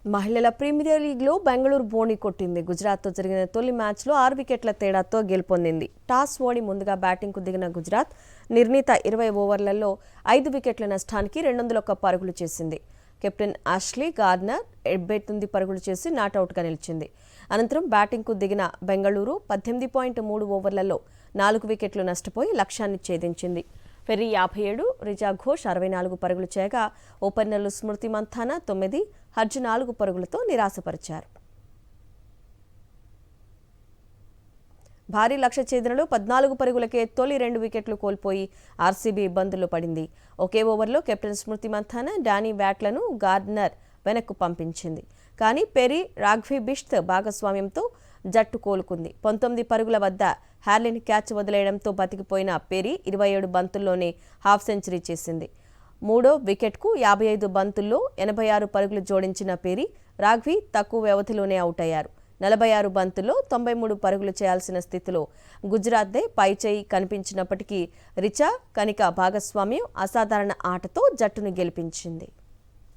మహిళల ప్రీమియర్ లీగ్లో బెంగళూరు బోణి కొట్టింది. గుజరాత్తో జరిగిన తొలి మ్యాచ్లో 6 వికెట్ల తేడాతో గెలుపొందింది. టాస్ ఓడి ముందుగా బ్యాటింగ్కు దిగిన గుజరాత్ నిర్ణీత 20 ఓవర్లలో 5 వికెట్ల నష్టానికి 201 పరుగులు చేసింది. కెప్టెన్ ఆష్లీ గార్డ్నర్ 79 పరుగులు చేసి నాటౌట్గా నిలిచింది. అనంతరం బ్యాటింగ్కు దిగిన బెంగళూరు 18.3 ఓవర్లలో 4 వికెట్లు నష్టపోయి లక్ష్యాన్ని ఛేదించింది. పెర్రీ 57, రిచా ఘోష్ 64 పరుగులు చేయగా ఓపెనర్లు స్మృతి మంథానా 9, హర్జ్ 4 పరుగులతో నిరాశపరిచారు. భారీ లక్ష్య ఛేదనలో 14 పరుగులకే తొలి 2 వికెట్లు కోల్పోయి ఆర్సీబీ ఇబ్బందుల్లో పడింది. ఒకే ఓవర్లో కెప్టెన్ స్మృతి మంథానా, డానీ బ్యాట్లను గార్డ్నర్ వెనక్కు పంపించింది. కానీ పెర్రీ, రాఘ్వీ బిష్త్ భాగస్వామ్యంతో జట్టు కోలుకుంది. 19 పరుగుల వద్ద హ్యార్లిన్ క్యాచ్ వదిలేయడంతో బతికిపోయిన పెర్రీ 27 బంతుల్లోనే హాఫ్ సెంచరీ చేసింది. మూడో వికెట్కు 55 బంతుల్లో 86 పరుగులు జోడించిన పెర్రీ, రాఘ్వీ తక్కువ వ్యవధిలోనే అవుట్ అయ్యారు. 46 బంతుల్లో 93 పరుగులు చేయాల్సిన స్థితిలో గుజరాత్దే పైచేయి కనిపించినప్పటికీ రిచా, కనిక భాగస్వామ్యం అసాధారణ ఆటతో జట్టును గెలిపించింది.